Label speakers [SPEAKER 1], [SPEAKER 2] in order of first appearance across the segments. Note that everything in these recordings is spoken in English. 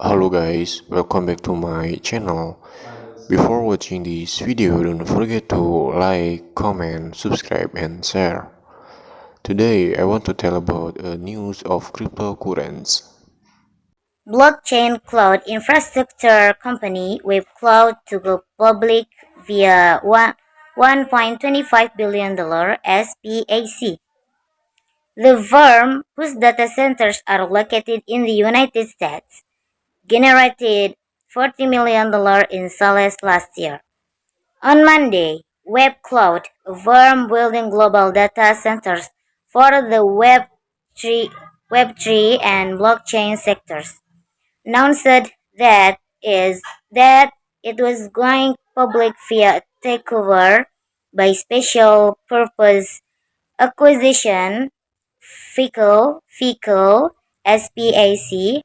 [SPEAKER 1] Hello guys, welcome back to my channel. Before watching this video, don't forget to like, comment, subscribe and share. Today I want to tell about a news of cryptocurrencies.
[SPEAKER 2] Blockchain cloud infrastructure company with cloud to go public via $1.25 billion SPAC. The firm, whose data centers are located in the United States, generated $40 million in sales last year. On Monday, WebCloud, a firm building global data centers for the Web3 and blockchain sectors, announced that it was going public via a takeover by special purpose acquisition vehicle SPAC,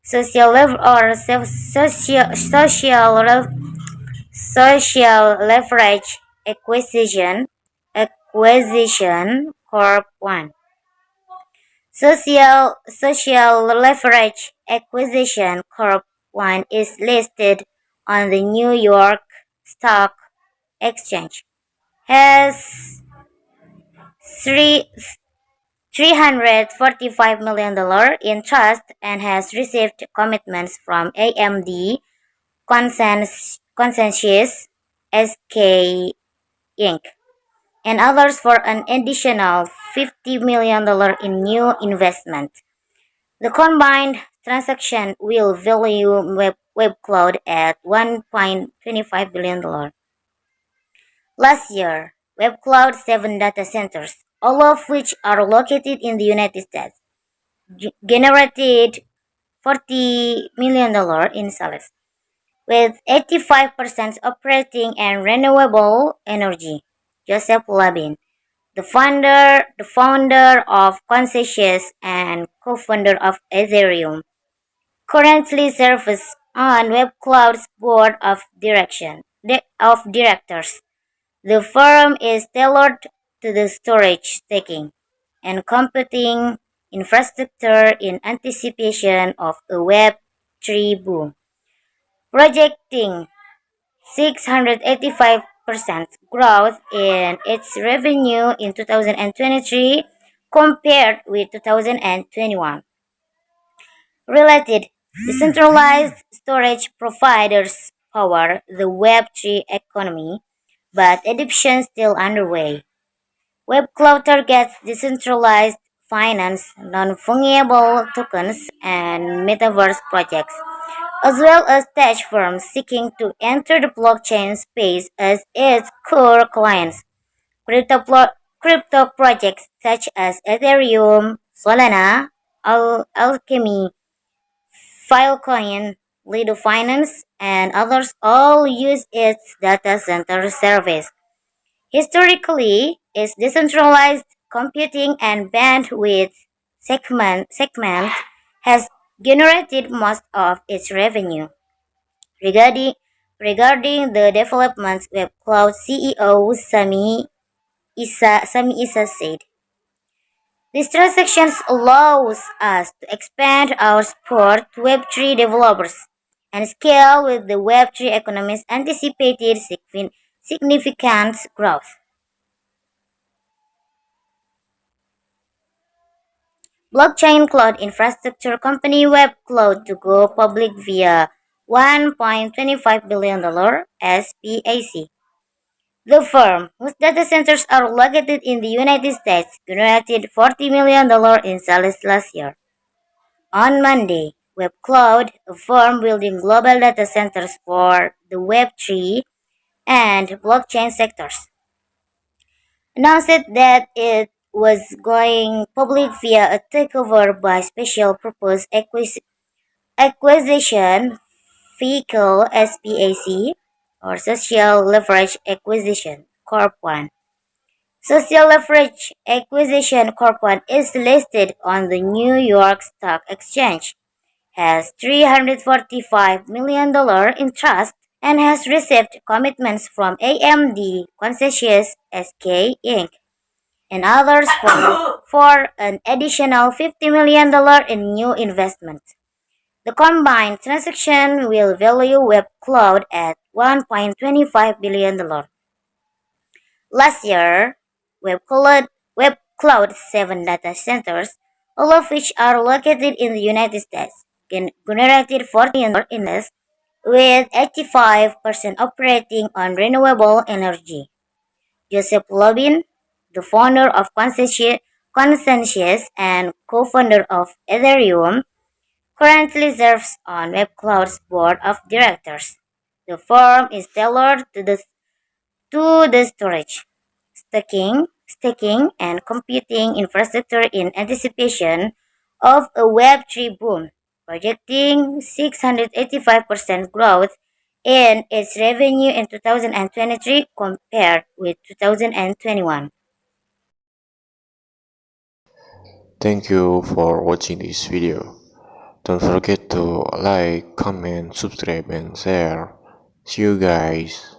[SPEAKER 2] social or social leverage acquisition corp 1. Social Leverage Acquisition Corp. 1 is listed on the New York Stock Exchange, has three, $345 million in trust, and has received commitments from AMD Consensus SK Inc. and others for an additional $50 million in new investment. The combined transaction will value WebCloud at $1.25 billion. Last year, WebCloud's 7 data centers, all of which are located in the United States, generated $40 million in sales, with 85% operating and renewable energy. Joseph Labin, the founder of Conscientious and co-founder of Ethereum, currently serves on WebCloud's board of directors. The firm is tailored to the storage, staking, and computing infrastructure in anticipation of a Web3 boom, projecting 685% growth in its revenue in 2023 compared with 2021. Related, decentralized storage providers power the Web3 economy, but adoption still underway. WebCloud targets decentralized finance, non-fungible tokens, and metaverse projects, as well as tech firms seeking to enter the blockchain space as its core clients. Crypto projects such as Ethereum, Solana, Alchemy, Filecoin, Lido Finance, and others all use its data center service. Historically, its decentralized computing and bandwidth segment has generated most of its revenue. Regarding, regarding the developments, WebCloud CEO Sami Issa said, "These transactions allows us to expand our support to Web3 developers and scale with the Web3 economy's anticipated significant growth." Blockchain cloud infrastructure company WebCloud to go public via $1.25 billion SPAC. The firm, whose data centers are located in the United States, generated $40 million in sales last year. On Monday, WebCloud, a firm building global data centers for the Web3 and blockchain sectors, announced that it was going public via a takeover by special purpose acquisition vehicle SPAC, or Social Leverage Acquisition Corp. 1. Social Leverage Acquisition Corp. 1 is listed on the New York Stock Exchange, has $345 million in trust, and has received commitments from AMD Consensus SK Inc. and others for an additional $50 million in new investment. The combined transaction will value Web Cloud at $1.25 billion. Last year, Web Cloud 7 data centers, all of which are located in the United States, generated $40 million in sales, with 85% operating on renewable energy. Joseph Lubin, the founder of Conscientious and co-founder of Ethereum, currently serves on WebCloud's board of directors. The firm is tailored to the storage, staking, and computing infrastructure in anticipation of a Web3 boom, projecting 685% growth in its revenue in 2023 compared with 2021.
[SPEAKER 1] Thank you for watching this video. Don't forget to like, comment, subscribe, and share. See you guys.